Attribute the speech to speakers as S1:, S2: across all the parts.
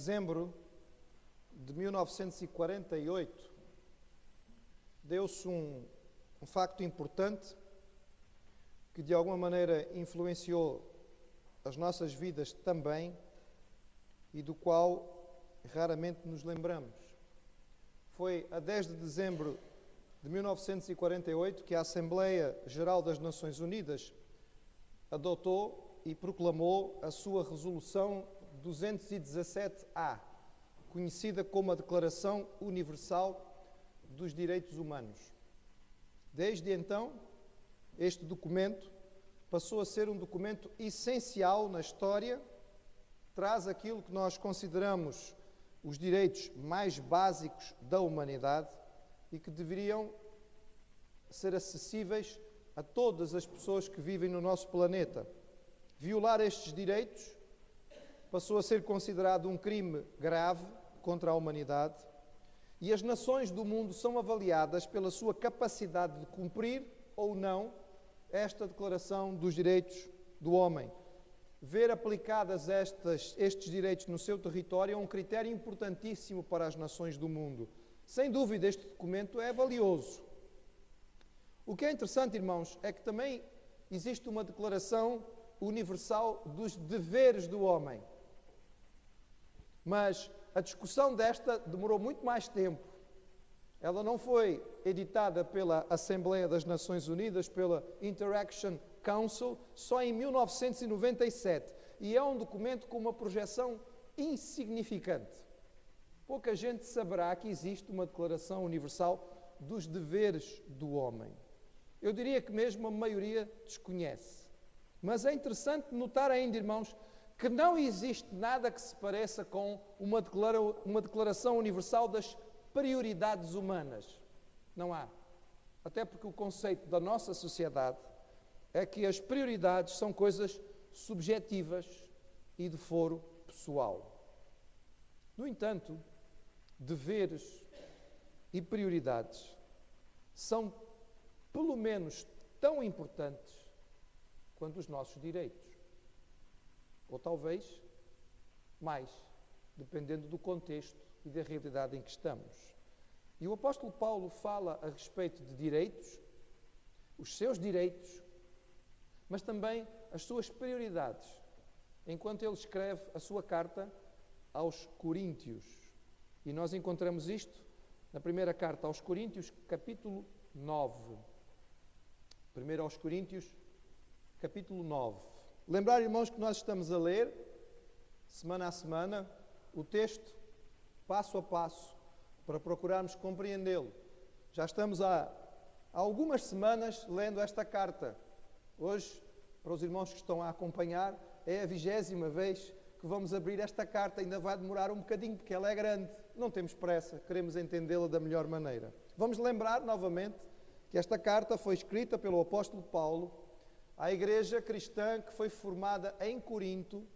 S1: dezembro de 1948, deu-se um facto importante que de alguma maneira influenciou as nossas vidas também e do qual raramente nos lembramos. Foi a 10 de dezembro de 1948 que a Assembleia Geral das Nações Unidas adotou e proclamou a sua Resolução 217-A, conhecida como a Declaração Universal dos Direitos Humanos. Desde então, este documento passou a ser um documento essencial na história, traz aquilo que nós consideramos os direitos mais básicos da humanidade e que deveriam ser acessíveis a todas as pessoas que vivem no nosso planeta. Violar estes direitos passou a ser considerado um crime grave contra a humanidade e as nações do mundo são avaliadas pela sua capacidade de cumprir ou não esta Declaração dos Direitos do Homem. Ver aplicadas estes direitos no seu território é um critério importantíssimo para as nações do mundo. Sem dúvida, este documento é valioso. O que é interessante, irmãos, é que também existe uma Declaração Universal dos Deveres do Homem. Mas a discussão desta demorou muito mais tempo. Ela não foi editada pela Assembleia das Nações Unidas, pela Interaction Council, só em 1997. E é um documento com uma projeção insignificante. Pouca gente saberá que existe uma Declaração Universal dos Deveres do Homem. Eu diria que mesmo a maioria desconhece. Mas é interessante notar ainda, irmãos, que não existe nada que se pareça com uma Declaração Universal das prioridades humanas. Não há. Até porque o conceito da nossa sociedade é que as prioridades são coisas subjetivas e de foro pessoal. No entanto, deveres e prioridades são pelo menos tão importantes quanto os nossos direitos. Ou talvez mais, dependendo do contexto e da realidade em que estamos. E o apóstolo Paulo fala a respeito de direitos, os seus direitos, mas também as suas prioridades, enquanto ele escreve a sua carta aos Coríntios. E nós encontramos isto na primeira carta aos Coríntios, capítulo 9. Primeiro aos Coríntios, capítulo 9. Lembrar, irmãos, que nós estamos a ler, semana a semana, o texto, passo a passo, para procurarmos compreendê-lo. Já estamos há algumas semanas lendo esta carta. Hoje, para os irmãos que estão a acompanhar, é a 20ª vez que vamos abrir esta carta. Ainda vai demorar um bocadinho, porque ela é grande. Não temos pressa, queremos entendê-la da melhor maneira. Vamos lembrar, novamente, que esta carta foi escrita pelo apóstolo Paulo à igreja cristã que foi formada em Corinto,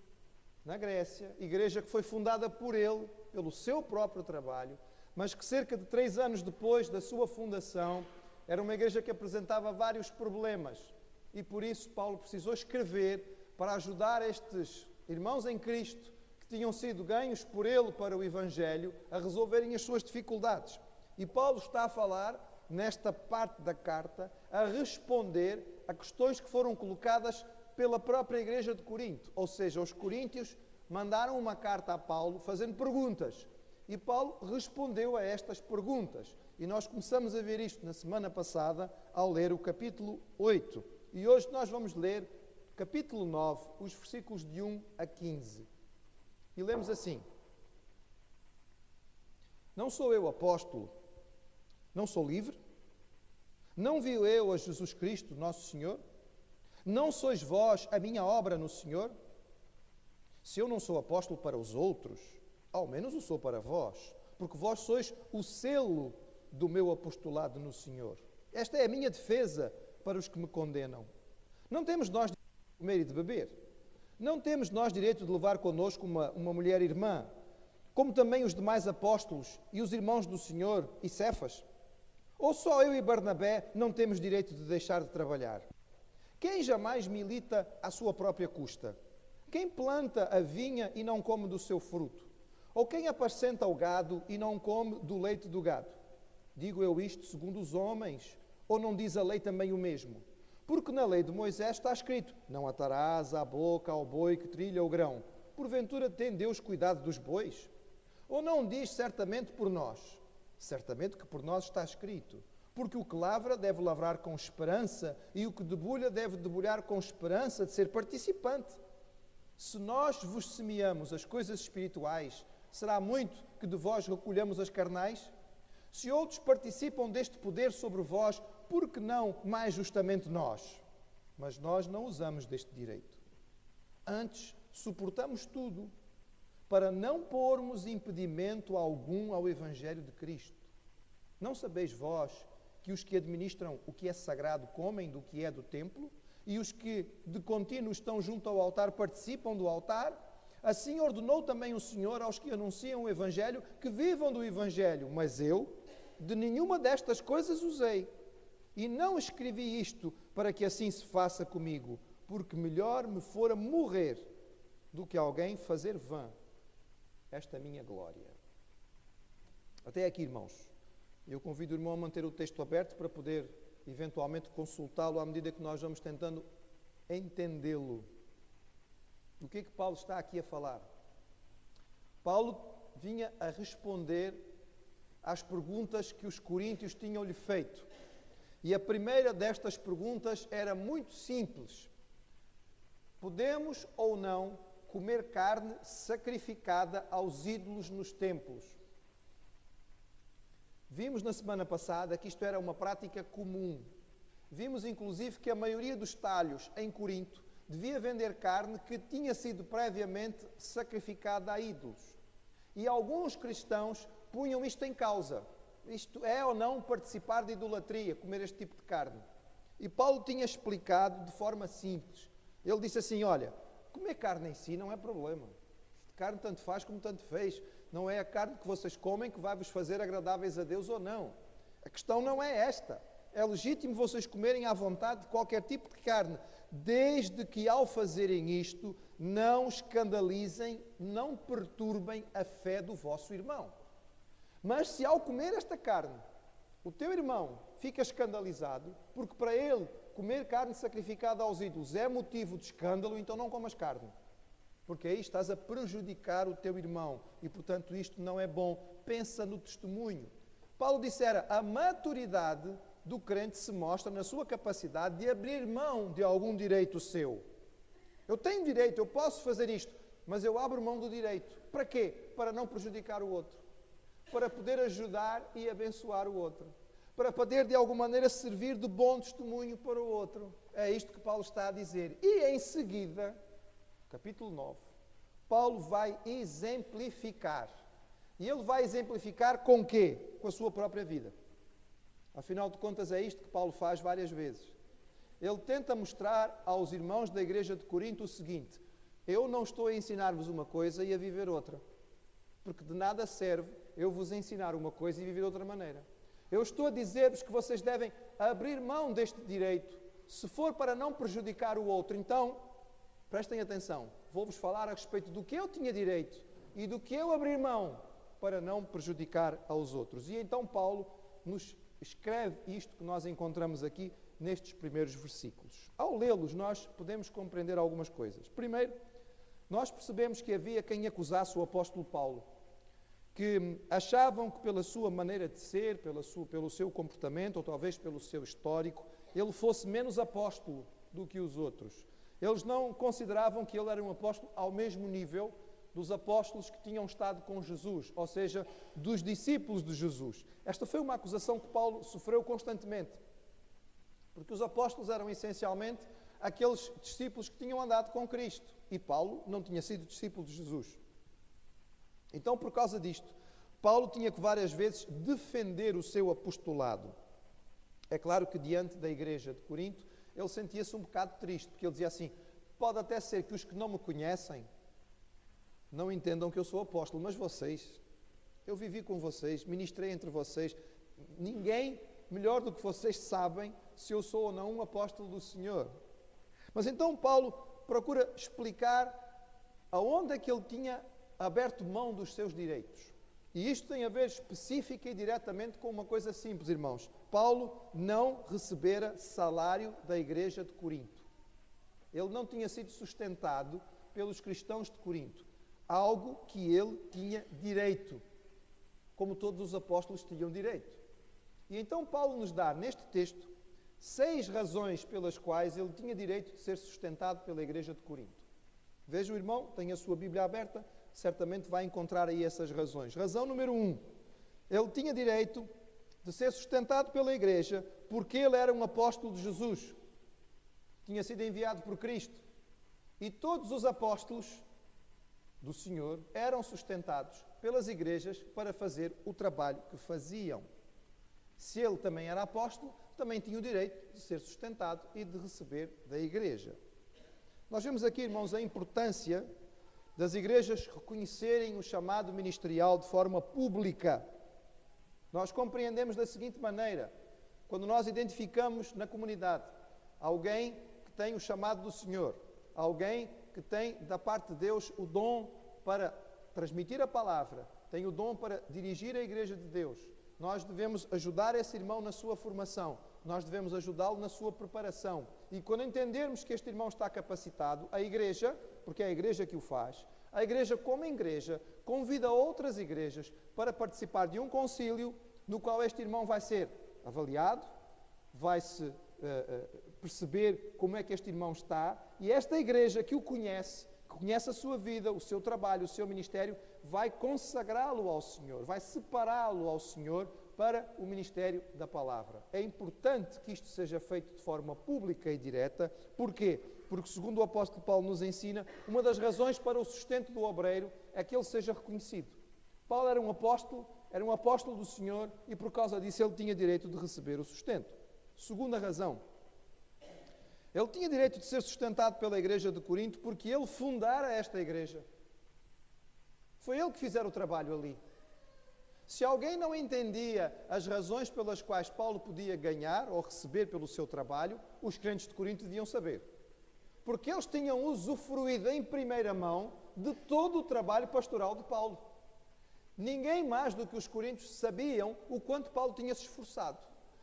S1: na Grécia, igreja que foi fundada por ele, pelo seu próprio trabalho, mas que cerca de 3 anos depois da sua fundação, era uma igreja que apresentava vários problemas. E por isso Paulo precisou escrever para ajudar estes irmãos em Cristo, que tinham sido ganhos por ele para o Evangelho, a resolverem as suas dificuldades. E Paulo está a falar, nesta parte da carta, a responder a questões que foram colocadas pela própria igreja de Corinto. Ou seja, os coríntios mandaram uma carta a Paulo fazendo perguntas. E Paulo respondeu a estas perguntas. E nós começamos a ver isto na semana passada, ao ler o capítulo 8. E hoje nós vamos ler capítulo 9, os versículos de 1 a 15. E lemos assim: Não sou eu apóstolo? Não sou livre? Não vi eu a Jesus Cristo, nosso Senhor? Não sois vós a minha obra no Senhor? Se eu não sou apóstolo para os outros, ao menos o sou para vós, porque vós sois o selo do meu apostolado no Senhor. Esta é a minha defesa para os que me condenam. Não temos nós direito de comer e de beber. Não temos nós direito de levar connosco uma mulher irmã, como também os demais apóstolos e os irmãos do Senhor e Cefas? Ou só eu e Barnabé não temos direito de deixar de trabalhar? Quem jamais milita à sua própria custa? Quem planta a vinha e não come do seu fruto? Ou quem apascenta o gado e não come do leite do gado? Digo eu isto segundo os homens, ou não diz a lei também o mesmo? Porque na lei de Moisés está escrito: não atarás à boca ao boi que trilha o grão. Porventura tem Deus cuidado dos bois? Ou não diz certamente por nós? Certamente que por nós está escrito: porque o que lavra deve lavrar com esperança, e o que debulha deve debulhar com esperança de ser participante. Se nós vos semeamos as coisas espirituais, será muito que de vós recolhamos as carnais? Se outros participam deste poder sobre vós, por que não mais justamente nós? Mas nós não usamos deste direito. Antes, suportamos tudo, para não pormos impedimento algum ao Evangelho de Cristo. Não sabeis vós que os que administram o que é sagrado comem do que é do templo, e os que de contínuo estão junto ao altar participam do altar? Assim ordenou também o Senhor aos que anunciam o Evangelho que vivam do Evangelho. Mas eu, de nenhuma destas coisas usei. E não escrevi isto para que assim se faça comigo, porque melhor me fora morrer do que alguém fazer vã esta minha glória. Até aqui, irmãos. Eu convido o irmão a manter o texto aberto para poder, eventualmente, consultá-lo à medida que nós vamos tentando entendê-lo. O que é que Paulo está aqui a falar? Paulo vinha a responder às perguntas que os coríntios tinham-lhe feito. E a primeira destas perguntas era muito simples. Podemos ou não comer carne sacrificada aos ídolos nos templos? Vimos na semana passada que isto era uma prática comum. Vimos inclusive que a maioria dos talhos em Corinto devia vender carne que tinha sido previamente sacrificada a ídolos. E alguns cristãos punham isto em causa. Isto é ou não participar de idolatria, comer este tipo de carne? E Paulo tinha explicado de forma simples. Ele disse assim: olha, comer carne em si não é problema. Carne tanto faz como tanto fez. Não é a carne que vocês comem que vai vos fazer agradáveis a Deus ou não. A questão não é esta. É legítimo vocês comerem à vontade de qualquer tipo de carne, desde que ao fazerem isto não escandalizem, não perturbem a fé do vosso irmão. Mas se ao comer esta carne, o teu irmão fica escandalizado, porque para ele comer carne sacrificada aos ídolos é motivo de escândalo, então não comas carne. Porque aí estás a prejudicar o teu irmão e, portanto, isto não é bom. Pensa no testemunho. Paulo dissera: a maturidade do crente se mostra na sua capacidade de abrir mão de algum direito seu. Eu tenho direito, eu posso fazer isto, mas eu abro mão do direito. Para quê? Para não prejudicar o outro. Para poder ajudar e abençoar o outro. Para poder, de alguma maneira, servir de bom testemunho para o outro. É isto que Paulo está a dizer. E, em seguida, capítulo 9, Paulo vai exemplificar. E ele vai exemplificar com quê? Com a sua própria vida. Afinal de contas, é isto que Paulo faz várias vezes. Ele tenta mostrar aos irmãos da igreja de Corinto o seguinte: eu não estou a ensinar-vos uma coisa e a viver outra. Porque de nada serve eu vos ensinar uma coisa e viver de outra maneira. Eu estou a dizer-vos que vocês devem abrir mão deste direito, se for para não prejudicar o outro. Então, prestem atenção, vou-vos falar a respeito do que eu tinha direito e do que eu abrir mão para não prejudicar aos outros. E então Paulo nos escreve isto que nós encontramos aqui nestes primeiros versículos. Ao lê-los, nós podemos compreender algumas coisas. Primeiro, nós percebemos que havia quem acusasse o apóstolo Paulo, que achavam que pela sua maneira de ser, pelo seu comportamento, ou talvez pelo seu histórico, ele fosse menos apóstolo do que os outros. Eles não consideravam que ele era um apóstolo ao mesmo nível dos apóstolos que tinham estado com Jesus, ou seja, dos discípulos de Jesus. Esta foi uma acusação que Paulo sofreu constantemente, porque os apóstolos eram essencialmente aqueles discípulos que tinham andado com Cristo, e Paulo não tinha sido discípulo de Jesus. Então, por causa disto, Paulo tinha que várias vezes defender o seu apostolado. É claro que diante da igreja de Corinto, ele sentia-se um bocado triste, porque ele dizia assim: pode até ser que os que não me conhecem não entendam que eu sou apóstolo, mas vocês, eu vivi com vocês, ministrei entre vocês, ninguém melhor do que vocês sabem se eu sou ou não um apóstolo do Senhor. Mas então Paulo procura explicar aonde é que ele tinha aberto mão dos seus direitos. E isto tem a ver específica e diretamente com uma coisa simples, irmãos. Paulo não recebera salário da igreja de Corinto. Ele não tinha sido sustentado pelos cristãos de Corinto. Algo que ele tinha direito, como todos os apóstolos tinham direito. E então Paulo nos dá, neste texto, 6 razões pelas quais ele tinha direito de ser sustentado pela igreja de Corinto. Veja o irmão, tem a sua Bíblia aberta, certamente vai encontrar aí essas razões. Razão número 1, ele tinha direito de ser sustentado pela igreja porque ele era um apóstolo de Jesus. Tinha sido enviado por Cristo. E todos os apóstolos do Senhor eram sustentados pelas igrejas para fazer o trabalho que faziam. Se ele também era apóstolo, também tinha o direito de ser sustentado e de receber da igreja. Nós vemos aqui, irmãos, a importância das igrejas reconhecerem o chamado ministerial de forma pública. Nós compreendemos da seguinte maneira: quando nós identificamos na comunidade alguém que tem o chamado do Senhor, alguém que tem da parte de Deus o dom para transmitir a palavra, tem o dom para dirigir a igreja de Deus, nós devemos ajudar esse irmão na sua formação, nós devemos ajudá-lo na sua preparação. E quando entendermos que este irmão está capacitado, a igreja, porque é a igreja que o faz, a igreja como igreja convida outras igrejas para participar de um concílio no qual este irmão vai ser avaliado, vai-se perceber como é que este irmão está, e esta igreja que o conhece, que conhece a sua vida, o seu trabalho, o seu ministério, vai consagrá-lo ao Senhor, vai separá-lo ao Senhor para o ministério da palavra. É importante que isto seja feito de forma pública e direta. Porquê? Porque, segundo o apóstolo Paulo nos ensina, uma das razões para o sustento do obreiro é que ele seja reconhecido. Paulo era um apóstolo do Senhor, e por causa disso ele tinha direito de receber o sustento. Segunda razão, ele tinha direito de ser sustentado pela igreja de Corinto porque ele fundara esta igreja. Foi ele que fizera o trabalho ali. Se alguém não entendia as razões pelas quais Paulo podia ganhar ou receber pelo seu trabalho, os crentes de Corinto deviam saber. Porque eles tinham usufruído em primeira mão de todo o trabalho pastoral de Paulo. Ninguém mais do que os coríntios sabiam o quanto Paulo tinha se esforçado.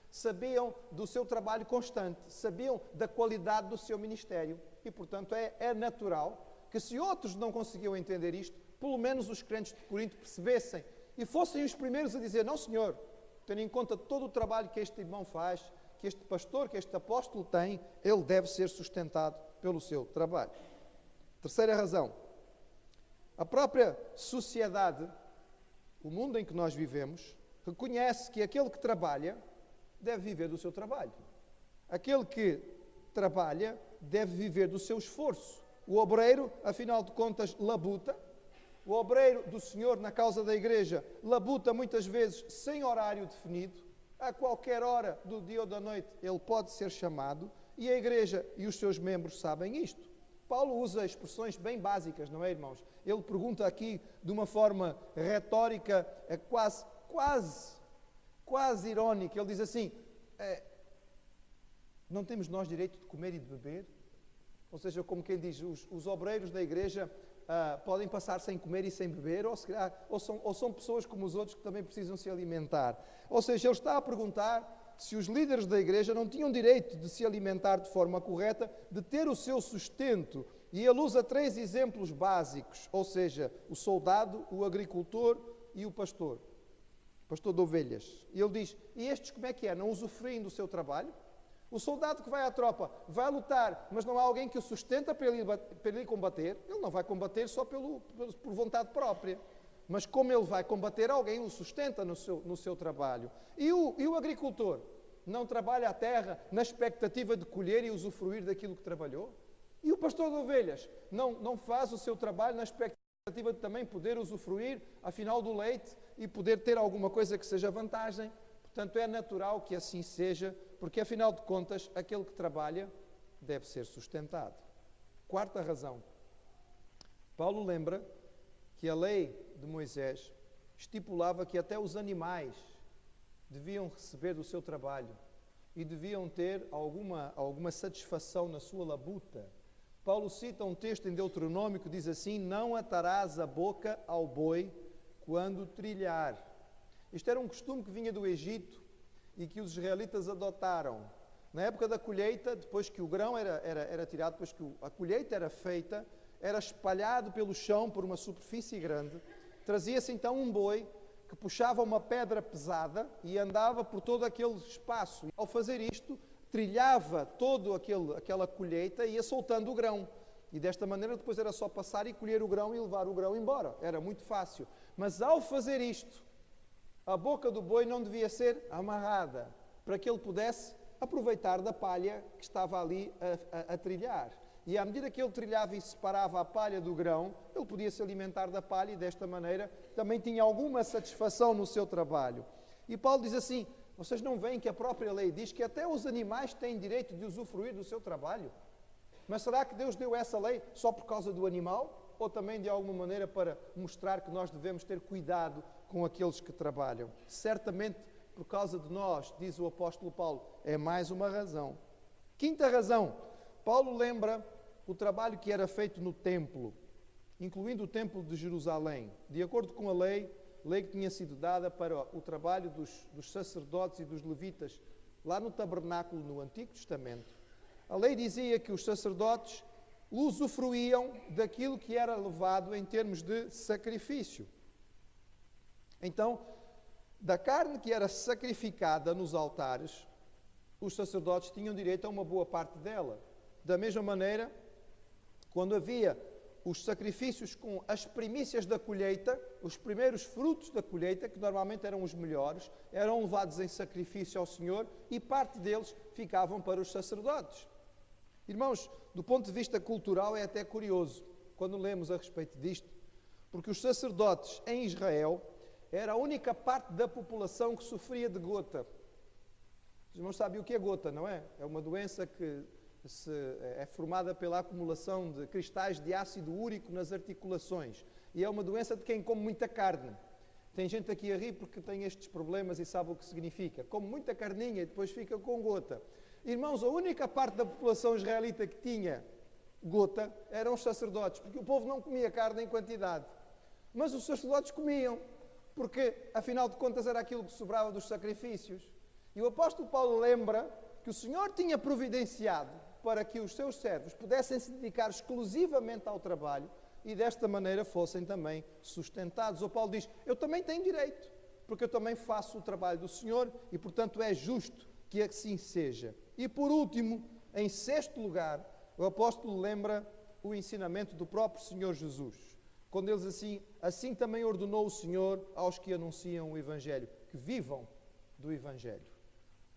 S1: Sabiam do seu trabalho constante, sabiam da qualidade do seu ministério. E, portanto, é natural que, se outros não conseguiam entender isto, pelo menos os crentes de Corinto percebessem e fossem os primeiros a dizer: não, senhor, tendo em conta todo o trabalho que este irmão faz, que este pastor, que este apóstolo tem, ele deve ser sustentado pelo seu trabalho. Terceira razão, a própria sociedade, o mundo em que nós vivemos, reconhece que aquele que trabalha deve viver do seu trabalho. Aquele que trabalha deve viver do seu esforço. O obreiro, afinal de contas, labuta. O obreiro do Senhor na causa da igreja labuta muitas vezes sem horário definido. A qualquer hora do dia ou da noite ele pode ser chamado, e a igreja e os seus membros sabem isto. Paulo usa expressões bem básicas, não é, irmãos? Ele pergunta aqui de uma forma retórica, quase irónica. Ele diz assim: não temos nós direito de comer e de beber? Ou seja, como quem diz, os obreiros da igreja podem passar sem comer e sem beber, ou são pessoas como os outros que também precisam se alimentar. Ou seja, ele está a perguntar se os líderes da igreja não tinham direito de se alimentar de forma correta, de ter o seu sustento. E ele usa 3 exemplos básicos, ou seja, o soldado, o agricultor e o pastor de ovelhas. E ele diz: e estes como é que é? Não usufruem do seu trabalho? O soldado que vai à tropa, vai lutar, mas não há alguém que o sustenta para ele ir combater. Ele não vai combater só por vontade própria. Mas como ele vai combater, alguém o sustenta no seu trabalho. E o agricultor não trabalha a terra na expectativa de colher e usufruir daquilo que trabalhou? E o pastor de ovelhas não faz o seu trabalho na expectativa de também poder usufruir, afinal, do leite e poder ter alguma coisa que seja vantagem? Portanto, é natural que assim seja, porque, afinal de contas, aquele que trabalha deve ser sustentado. Quarta razão. Paulo lembra que a lei de Moisés estipulava que até os animais deviam receber do seu trabalho e deviam ter alguma satisfação na sua labuta. Paulo cita um texto em Deuteronômio que diz assim: não atarás a boca ao boi quando trilhar. Isto era um costume que vinha do Egito e que os israelitas adotaram. Na época da colheita, depois que o grão era tirado, depois que a colheita era feita, era espalhado pelo chão por uma superfície grande, trazia-se então um boi que puxava uma pedra pesada e andava por todo aquele espaço. Ao fazer isto, trilhava toda aquela colheita e ia soltando o grão. E desta maneira depois era só passar e colher o grão e levar o grão embora. Era muito fácil. Mas ao fazer isto, a boca do boi não devia ser amarrada, para que ele pudesse aproveitar da palha que estava ali a trilhar. E à medida que ele trilhava e separava a palha do grão, ele podia se alimentar da palha e desta maneira também tinha alguma satisfação no seu trabalho. E Paulo diz assim: vocês não veem que a própria lei diz que até os animais têm direito de usufruir do seu trabalho? Mas será que Deus deu essa lei só por causa do animal? Ou também de alguma maneira para mostrar que nós devemos ter cuidado com aqueles que trabalham? Certamente por causa de nós, diz o apóstolo Paulo, é mais uma razão. Quinta razão, Paulo lembra o trabalho que era feito no templo, incluindo o templo de Jerusalém. De acordo com a lei que tinha sido dada para o trabalho dos sacerdotes e dos levitas lá no tabernáculo no Antigo Testamento. A lei dizia que os sacerdotes usufruíam daquilo que era levado em termos de sacrifício. Então, da carne que era sacrificada nos altares, os sacerdotes tinham direito a uma boa parte dela. Da mesma maneira, quando havia os sacrifícios com as primícias da colheita, os primeiros frutos da colheita, que normalmente eram os melhores, eram levados em sacrifício ao Senhor e parte deles ficavam para os sacerdotes. Irmãos, do ponto de vista cultural é até curioso, quando lemos a respeito disto, porque os sacerdotes em Israel era a única parte da população que sofria de gota. Os irmãos sabem o que é gota, não é? É uma doença que é formada pela acumulação de cristais de ácido úrico nas articulações. E é uma doença de quem come muita carne. Tem gente aqui a rir porque tem estes problemas e sabe o que significa. Come muita carninha e depois fica com gota. Irmãos, a única parte da população israelita que tinha gota eram os sacerdotes, porque o povo não comia carne em quantidade. Mas os sacerdotes comiam, porque afinal de contas era aquilo que sobrava dos sacrifícios. E o apóstolo Paulo lembra que o Senhor tinha providenciado para que os seus servos pudessem se dedicar exclusivamente ao trabalho e desta maneira fossem também sustentados. O Paulo diz: eu também tenho direito, porque eu também faço o trabalho do Senhor e portanto é justo que assim seja. E por último, em sexto lugar, o apóstolo lembra o ensinamento do próprio Senhor Jesus, quando ele diz assim também ordenou o Senhor aos que anunciam o Evangelho, que vivam do Evangelho.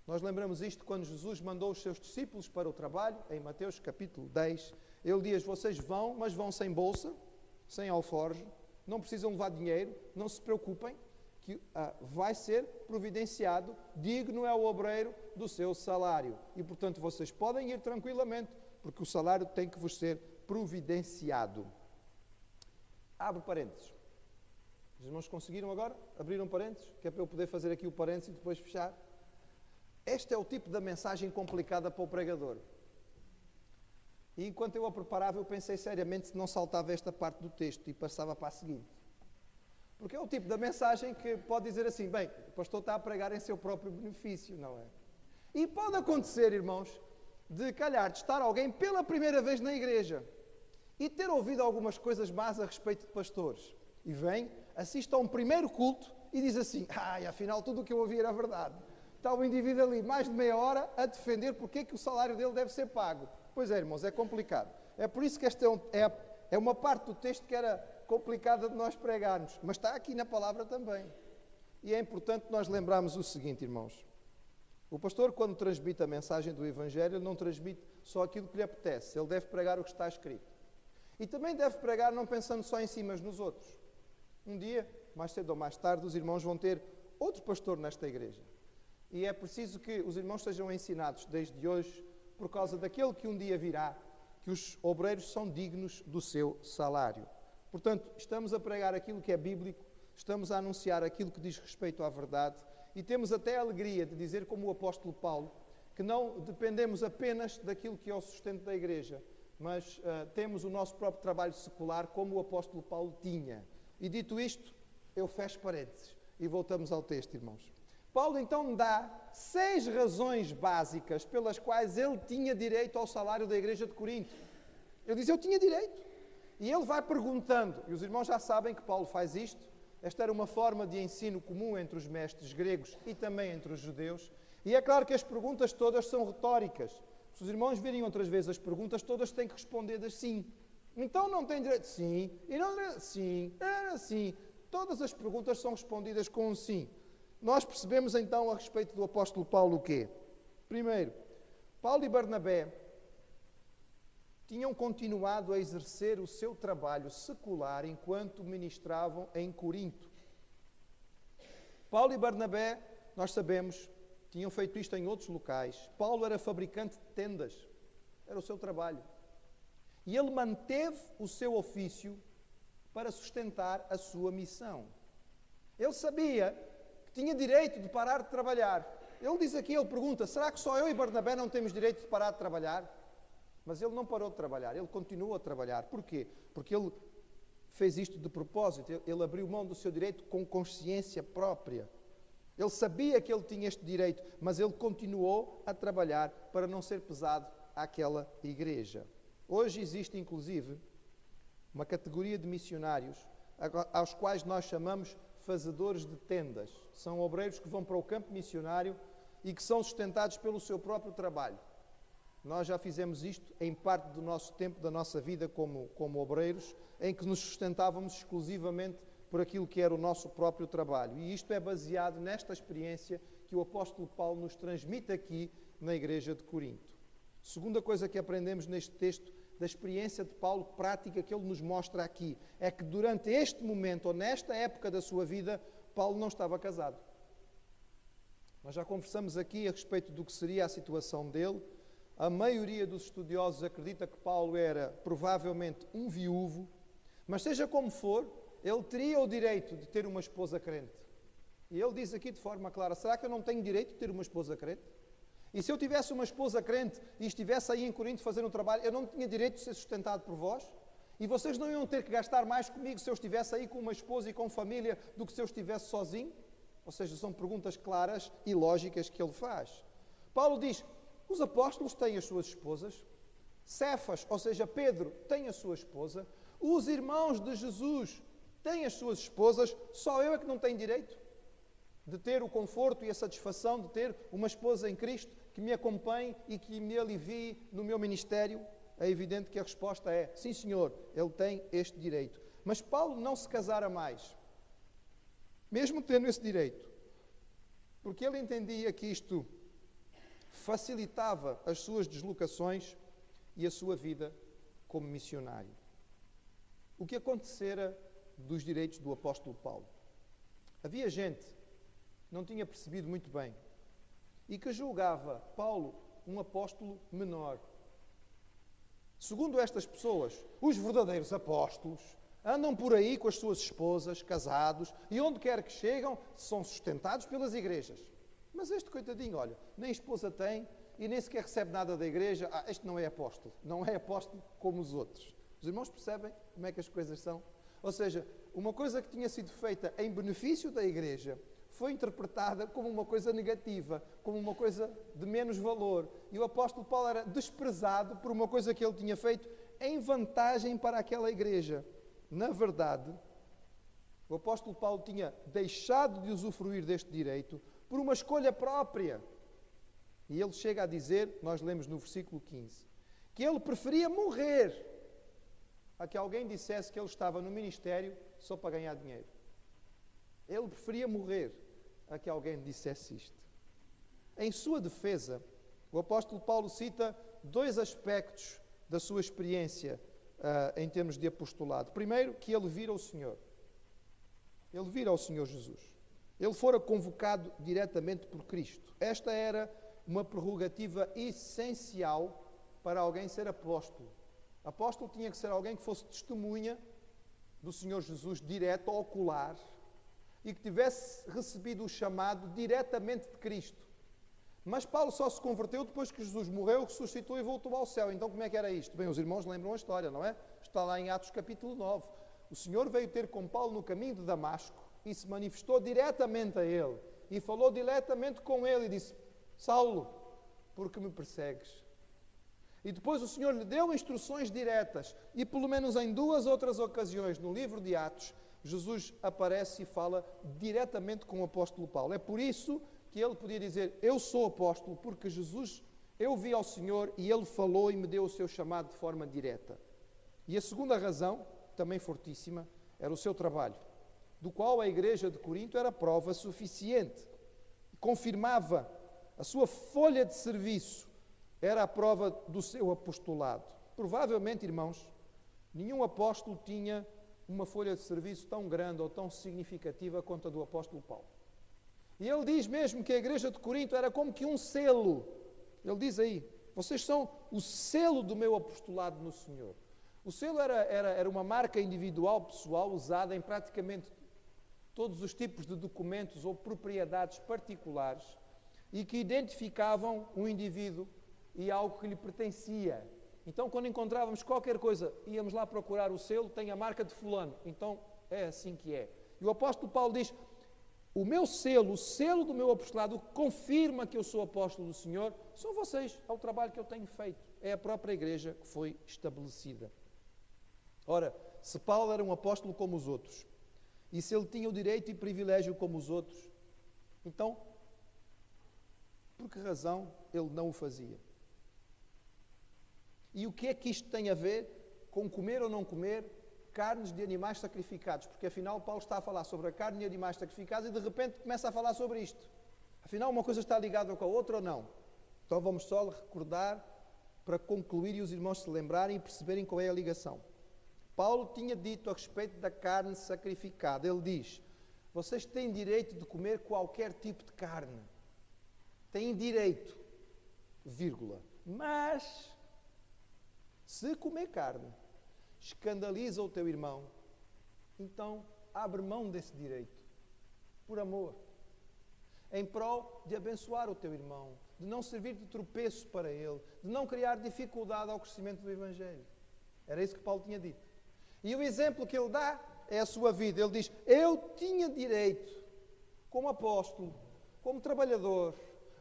S1: Nós lembramos isto quando Jesus mandou os seus discípulos para o trabalho, em Mateus capítulo 10. Ele diz: vocês vão, mas vão sem bolsa, sem alforje, não precisam levar dinheiro, não se preocupem, que vai ser providenciado, digno é o obreiro do seu salário. E, portanto, vocês podem ir tranquilamente, porque o salário tem que vos ser providenciado. Abre parênteses. Os irmãos conseguiram agora? Abriram parênteses? Que é para eu poder fazer aqui o parênteses e depois fechar. Este é o tipo da mensagem complicada para o pregador. E enquanto eu a preparava, eu pensei seriamente se não saltava esta parte do texto e passava para a seguinte. Porque é o tipo da mensagem que pode dizer assim: bem, o pastor está a pregar em seu próprio benefício, não é? E pode acontecer, irmãos, de calhar de estar alguém pela primeira vez na igreja e ter ouvido algumas coisas más a respeito de pastores. E vem, assiste a um primeiro culto e diz assim: afinal tudo o que eu ouvi era verdade. Está o indivíduo ali mais de meia hora a defender porque é que o salário dele deve ser pago. Pois é, irmãos, é complicado. É por isso que esta é uma parte do texto que era complicada de nós pregarmos, mas está aqui na palavra também. E é importante nós lembrarmos o seguinte, irmãos. O pastor, quando transmite a mensagem do Evangelho, ele não transmite só aquilo que lhe apetece. Ele deve pregar o que está escrito. E também deve pregar não pensando só em si, mas nos outros. Um dia, mais cedo ou mais tarde, os irmãos vão ter outro pastor nesta igreja. E é preciso que os irmãos sejam ensinados desde hoje, por causa daquele que um dia virá, que os obreiros são dignos do seu salário. Portanto, estamos a pregar aquilo que é bíblico, estamos a anunciar aquilo que diz respeito à verdade e temos até a alegria de dizer, como o apóstolo Paulo, que não dependemos apenas daquilo que é o sustento da igreja, mas temos o nosso próprio trabalho secular, como o apóstolo Paulo tinha. E dito isto, eu fecho parênteses e voltamos ao texto, irmãos. Paulo então dá 6 razões básicas pelas quais ele tinha direito ao salário da igreja de Corinto. Ele diz, eu tinha direito. E ele vai perguntando, e os irmãos já sabem que Paulo faz isto. Esta era uma forma de ensino comum entre os mestres gregos e também entre os judeus. E é claro que as perguntas todas são retóricas. Se os irmãos virem outras vezes as perguntas, todas têm que responder de sim. Então não tem direito? Sim. E não sim. Era sim. Todas as perguntas são respondidas com um sim. Nós percebemos então a respeito do apóstolo Paulo o quê? Primeiro, Paulo e Barnabé tinham continuado a exercer o seu trabalho secular enquanto ministravam em Corinto. Paulo e Barnabé, nós sabemos, tinham feito isto em outros locais. Paulo era fabricante de tendas, era o seu trabalho. E ele manteve o seu ofício para sustentar a sua missão. Ele sabia que tinha direito de parar de trabalhar. Ele diz aqui, ele pergunta, será que só eu e Barnabé não temos direito de parar de trabalhar? Mas ele não parou de trabalhar, ele continua a trabalhar. Porquê? Porque ele fez isto de propósito, ele abriu mão do seu direito com consciência própria. Ele sabia que ele tinha este direito, mas ele continuou a trabalhar para não ser pesado àquela igreja. Hoje existe, inclusive, uma categoria de missionários aos quais nós chamamos fazedores de tendas. São obreiros que vão para o campo missionário e que são sustentados pelo seu próprio trabalho. Nós já fizemos isto em parte do nosso tempo, da nossa vida como obreiros, em que nos sustentávamos exclusivamente por aquilo que era o nosso próprio trabalho. E isto é baseado nesta experiência que o apóstolo Paulo nos transmite aqui na igreja de Corinto. Segunda coisa que aprendemos neste texto, da experiência de Paulo prática que ele nos mostra aqui, é que durante este momento, ou nesta época da sua vida, Paulo não estava casado. Nós já conversamos aqui a respeito do que seria a situação dele. A maioria dos estudiosos acredita que Paulo era provavelmente um viúvo, mas seja como for, ele teria o direito de ter uma esposa crente. E ele diz aqui de forma clara, será que eu não tenho direito de ter uma esposa crente? E se eu tivesse uma esposa crente e estivesse aí em Corinto fazendo um trabalho, eu não tinha direito de ser sustentado por vós? E vocês não iam ter que gastar mais comigo se eu estivesse aí com uma esposa e com família do que se eu estivesse sozinho? Ou seja, são perguntas claras e lógicas que ele faz. Paulo diz, os apóstolos têm as suas esposas, Cefas, ou seja, Pedro, tem a sua esposa, os irmãos de Jesus têm as suas esposas, só eu é que não tenho direito de ter o conforto e a satisfação de ter uma esposa em Cristo que me acompanhe e que me alivie no meu ministério? É evidente que a resposta é, sim senhor, ele tem este direito. Mas Paulo não se casara mais, mesmo tendo esse direito, porque ele entendia que isto facilitava as suas deslocações e a sua vida como missionário. O que acontecera dos direitos do apóstolo Paulo? Havia gente que não tinha percebido muito bem e que julgava Paulo um apóstolo menor. Segundo estas pessoas, os verdadeiros apóstolos andam por aí com as suas esposas, casados, e onde quer que chegam, são sustentados pelas igrejas. Mas este coitadinho, olha, nem esposa tem e nem sequer recebe nada da igreja. Este não é apóstolo. Não é apóstolo como os outros. Os irmãos percebem como é que as coisas são? Ou seja, uma coisa que tinha sido feita em benefício da igreja foi interpretada como uma coisa negativa, como uma coisa de menos valor. E o apóstolo Paulo era desprezado por uma coisa que ele tinha feito em vantagem para aquela igreja. Na verdade, o apóstolo Paulo tinha deixado de usufruir deste direito por uma escolha própria. E ele chega a dizer, nós lemos no versículo 15, que ele preferia morrer a que alguém dissesse que ele estava no ministério só para ganhar dinheiro. Ele preferia morrer a que alguém dissesse isto. Em sua defesa, o apóstolo Paulo cita 2 aspectos da sua experiência em termos de apostolado. Primeiro, que ele vira o Senhor. Ele vira ao Senhor Jesus. Ele fora convocado diretamente por Cristo. Esta era uma prerrogativa essencial para alguém ser apóstolo. Apóstolo tinha que ser alguém que fosse testemunha do Senhor Jesus direto, ocular, e que tivesse recebido o chamado diretamente de Cristo. Mas Paulo só se converteu depois que Jesus morreu, ressuscitou e voltou ao céu. Então como é que era isto? Bem, os irmãos lembram a história, não é? Está lá em Atos capítulo 9. O Senhor veio ter com Paulo no caminho de Damasco e se manifestou diretamente a ele. E falou diretamente com ele e disse: Saulo, por que me persegues? E depois o Senhor lhe deu instruções diretas. E pelo menos em 2 outras ocasiões no livro de Atos, Jesus aparece e fala diretamente com o apóstolo Paulo. É por isso que ele podia dizer: eu sou apóstolo, porque Jesus, eu vi ao Senhor e ele falou e me deu o seu chamado de forma direta. E a segunda razão, também fortíssima, era o seu trabalho, do qual a igreja de Corinto era prova suficiente. Confirmava a sua folha de serviço, era a prova do seu apostolado. Provavelmente, irmãos, nenhum apóstolo tinha uma folha de serviço tão grande ou tão significativa quanto a do apóstolo Paulo. E ele diz mesmo que a igreja de Corinto era como que um selo. Ele diz aí: vocês são o selo do meu apostolado no Senhor. O selo era uma marca individual, pessoal, usada em praticamente todos os tipos de documentos ou propriedades particulares e que identificavam um indivíduo e algo que lhe pertencia. Então, quando encontrávamos qualquer coisa, íamos lá procurar o selo, tem a marca de fulano. Então, é assim que é. E o apóstolo Paulo diz: o meu selo, o selo do meu apostolado, confirma que eu sou apóstolo do Senhor, são vocês, é o trabalho que eu tenho feito. É a própria igreja que foi estabelecida. Ora, se Paulo era um apóstolo como os outros, e se ele tinha o direito e privilégio como os outros, então, por que razão ele não o fazia? E o que é que isto tem a ver com comer ou não comer carnes de animais sacrificados? Porque afinal Paulo está a falar sobre a carne de animais sacrificados e de repente começa a falar sobre isto. Afinal, uma coisa está ligada com a outra ou não? Então vamos só recordar para concluir e os irmãos se lembrarem e perceberem qual é a ligação. Paulo tinha dito a respeito da carne sacrificada. Ele diz: vocês têm direito de comer qualquer tipo de carne. Têm direito, vírgula. Mas, se comer carne escandaliza o teu irmão, então abre mão desse direito, por amor, em prol de abençoar o teu irmão, de não servir de tropeço para ele, de não criar dificuldade ao crescimento do Evangelho. Era isso que Paulo tinha dito. E o exemplo que ele dá é a sua vida. Ele diz: eu tinha direito, como apóstolo, como trabalhador,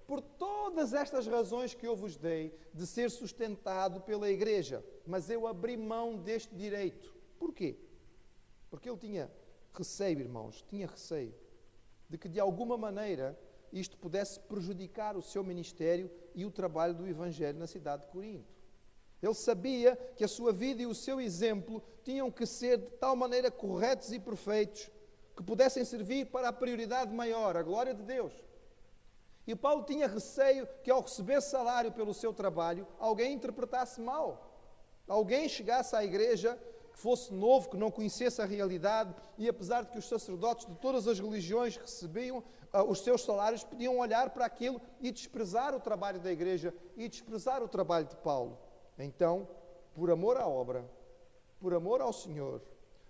S1: por todas estas razões que eu vos dei, de ser sustentado pela igreja, mas eu abri mão deste direito. Porquê? Porque ele tinha receio, irmãos, tinha receio de que de alguma maneira isto pudesse prejudicar o seu ministério e o trabalho do Evangelho na cidade de Corinto. Ele sabia que a sua vida e o seu exemplo tinham que ser de tal maneira corretos e perfeitos que pudessem servir para a prioridade maior, a glória de Deus. E Paulo tinha receio que ao receber salário pelo seu trabalho, alguém interpretasse mal. Alguém chegasse à igreja que fosse novo, que não conhecesse a realidade, e apesar de que os sacerdotes de todas as religiões recebiam os seus salários, podiam olhar para aquilo e desprezar o trabalho da igreja e desprezar o trabalho de Paulo. Então, por amor à obra, por amor ao Senhor,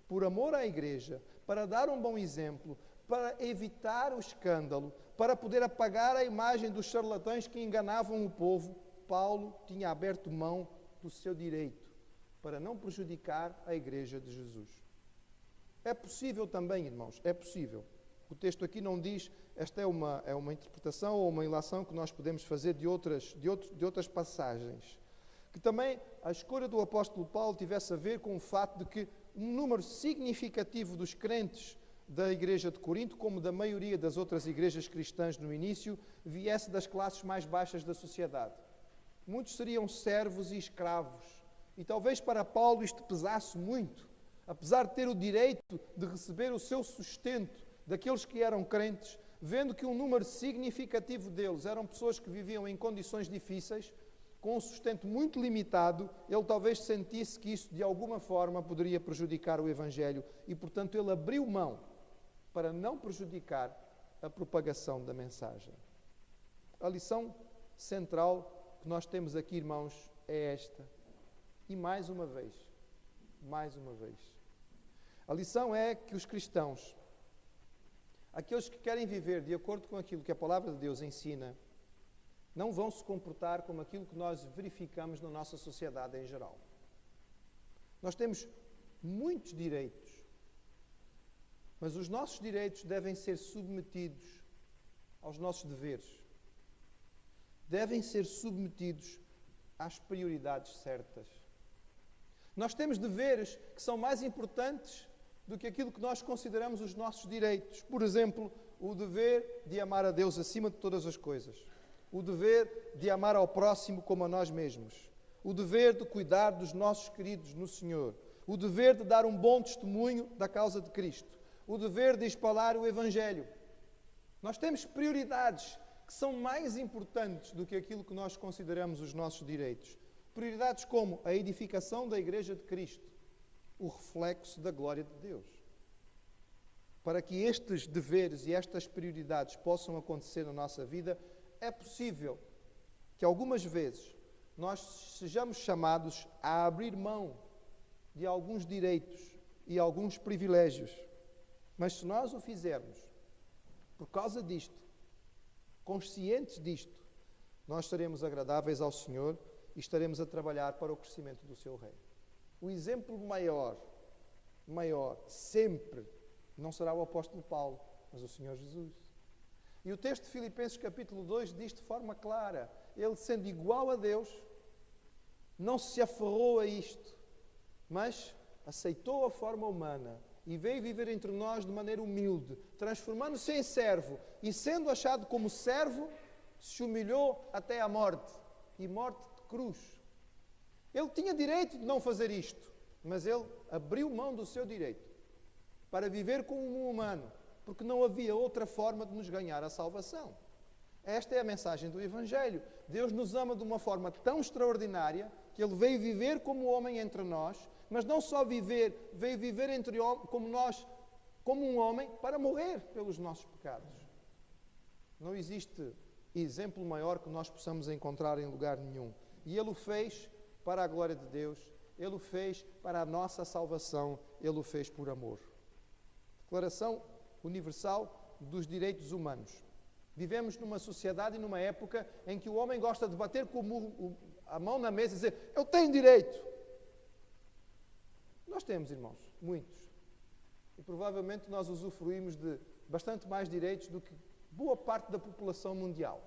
S1: por amor à igreja, para dar um bom exemplo, para evitar o escândalo, para poder apagar a imagem dos charlatães que enganavam o povo, Paulo tinha aberto mão do seu direito para não prejudicar a igreja de Jesus. É possível também, irmãos, é possível. O texto aqui não diz, esta é uma interpretação ou uma ilação que nós podemos fazer de outras passagens. Que também a escolha do apóstolo Paulo tivesse a ver com o fato de que um número significativo dos crentes da igreja de Corinto, como da maioria das outras igrejas cristãs no início, viesse das classes mais baixas da sociedade. Muitos seriam servos e escravos. E talvez para Paulo isto pesasse muito. Apesar de ter o direito de receber o seu sustento daqueles que eram crentes, vendo que um número significativo deles eram pessoas que viviam em condições difíceis, com um sustento muito limitado, ele talvez sentisse que isso de alguma forma poderia prejudicar o Evangelho e, portanto, ele abriu mão para não prejudicar a propagação da mensagem. A lição central que nós temos aqui, irmãos, é esta. E mais uma vez, a lição é que os cristãos, aqueles que querem viver de acordo com aquilo que a palavra de Deus ensina, não vão se comportar como aquilo que nós verificamos na nossa sociedade em geral. Nós temos muitos direitos, mas os nossos direitos devem ser submetidos aos nossos deveres. Devem ser submetidos às prioridades certas. Nós temos deveres que são mais importantes do que aquilo que nós consideramos os nossos direitos. Por exemplo, o dever de amar a Deus acima de todas as coisas. O dever de amar ao próximo como a nós mesmos. O dever de cuidar dos nossos queridos no Senhor. O dever de dar um bom testemunho da causa de Cristo. O dever de espalhar o Evangelho. Nós temos prioridades que são mais importantes do que aquilo que nós consideramos os nossos direitos. Prioridades como a edificação da Igreja de Cristo, o reflexo da glória de Deus. Para que estes deveres e estas prioridades possam acontecer na nossa vida, é possível que algumas vezes nós sejamos chamados a abrir mão de alguns direitos e alguns privilégios. Mas se nós o fizermos por causa disto, conscientes disto, nós seremos agradáveis ao Senhor e estaremos a trabalhar para o crescimento do seu reino. O exemplo maior, sempre, não será o apóstolo Paulo, mas o Senhor Jesus. E o texto de Filipenses capítulo 2 diz de forma clara, ele sendo igual a Deus, não se aferrou a isto, mas aceitou a forma humana e veio viver entre nós de maneira humilde, transformando-se em servo e sendo achado como servo, se humilhou até à morte, e morte de cruz. Ele tinha direito de não fazer isto, mas ele abriu mão do seu direito para viver como um humano, porque não havia outra forma de nos ganhar a salvação. Esta é a mensagem do Evangelho. Deus nos ama de uma forma tão extraordinária que Ele veio viver como homem entre nós, mas não só viver, veio viver entre como nós, como um homem, para morrer pelos nossos pecados. Não existe exemplo maior que nós possamos encontrar em lugar nenhum. E Ele o fez para a glória de Deus, Ele o fez para a nossa salvação, Ele o fez por amor. Declaração Universal dos Direitos Humanos. Vivemos numa sociedade e numa época em que o homem gosta de bater com a mão na mesa e dizer, eu tenho direito. Nós temos, irmãos, muitos. E provavelmente nós usufruímos de bastante mais direitos do que boa parte da população mundial.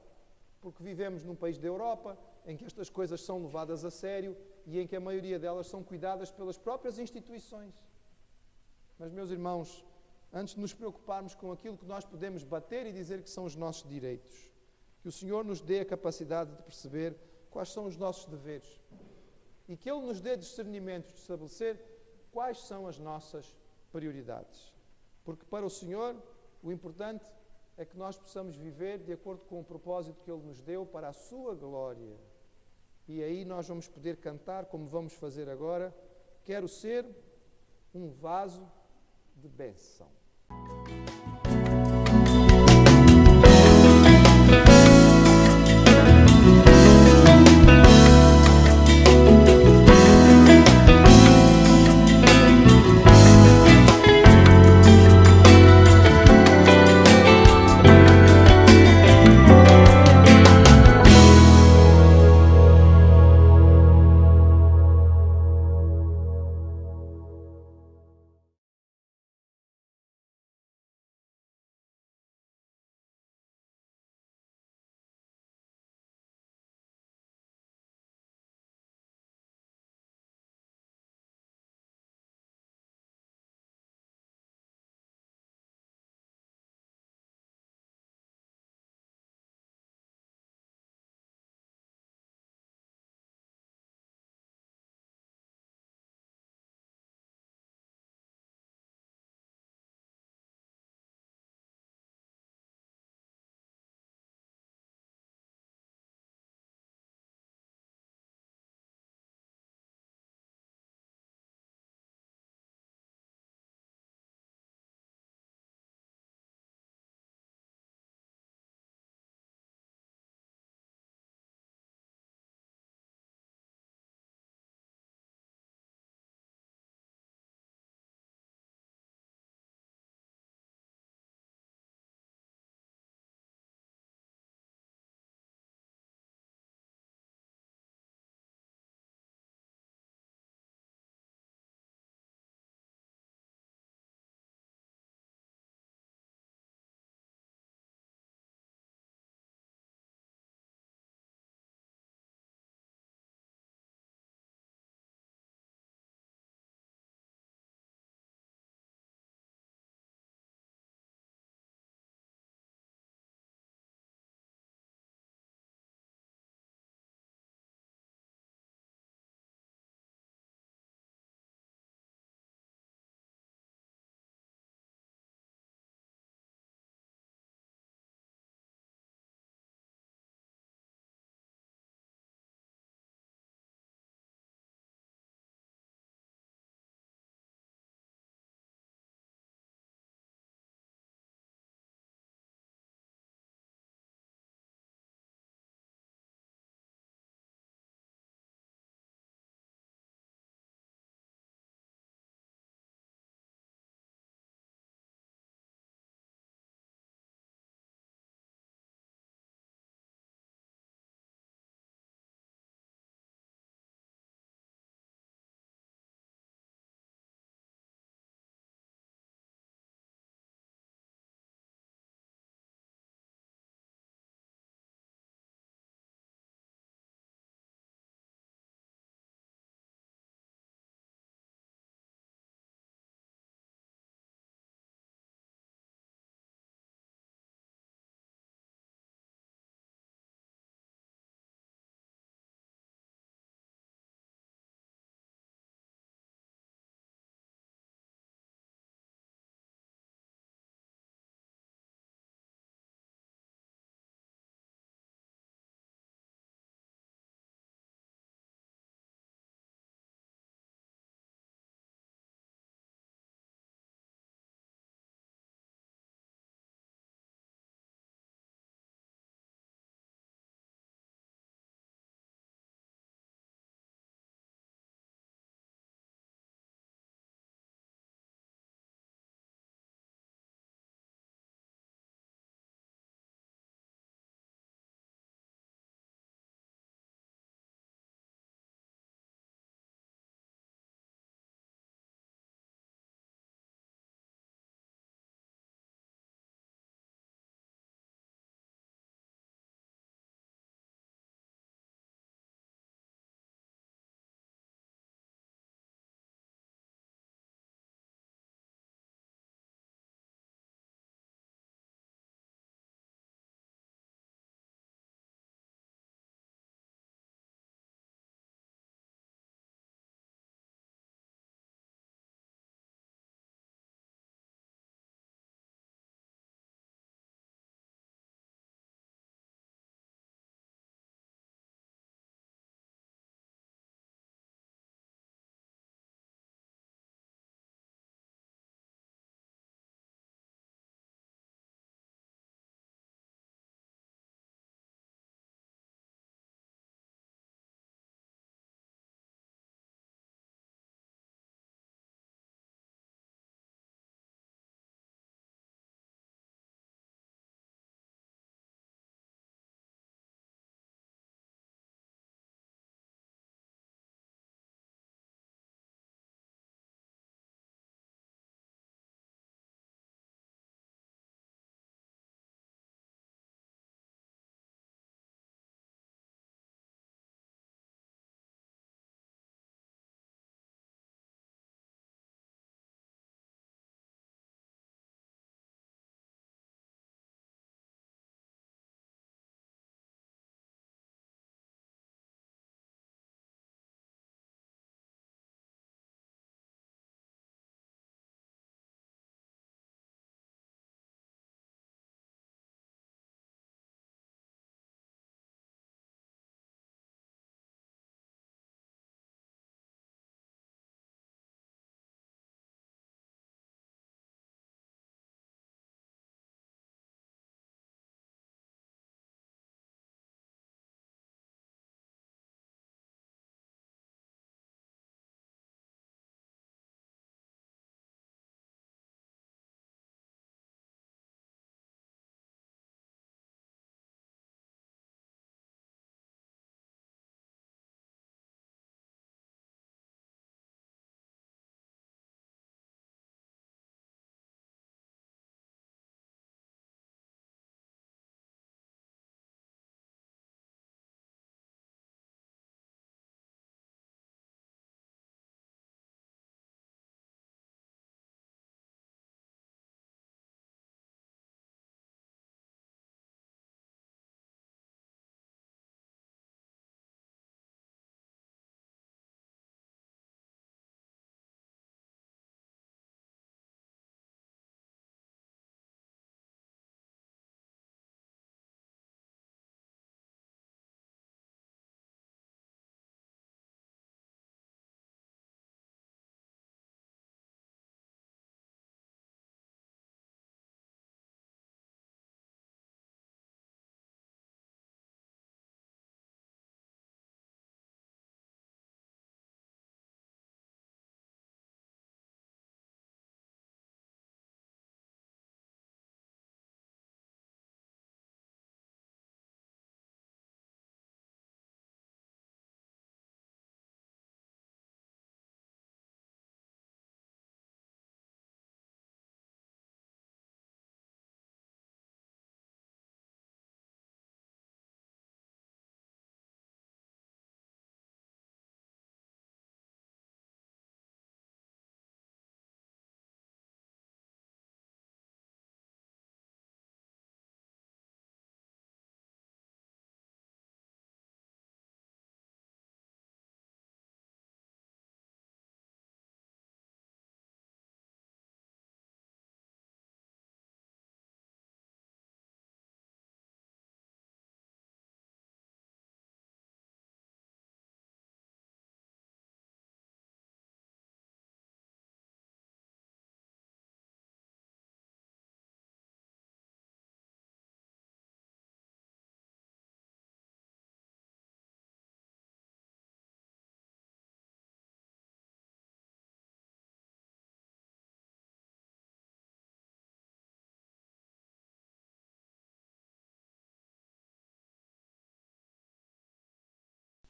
S1: Porque vivemos num país da Europa em que estas coisas são levadas a sério e em que a maioria delas são cuidadas pelas próprias instituições. Mas, meus irmãos, antes de nos preocuparmos com aquilo que nós podemos bater e dizer que são os nossos direitos, que o Senhor nos dê a capacidade de perceber quais são os nossos deveres e que Ele nos dê discernimento de estabelecer quais são as nossas prioridades. Porque para o Senhor, o importante é que nós possamos viver de acordo com o propósito que Ele nos deu para a sua glória. E aí nós vamos poder cantar, como vamos fazer agora, quero ser um vaso de bênção.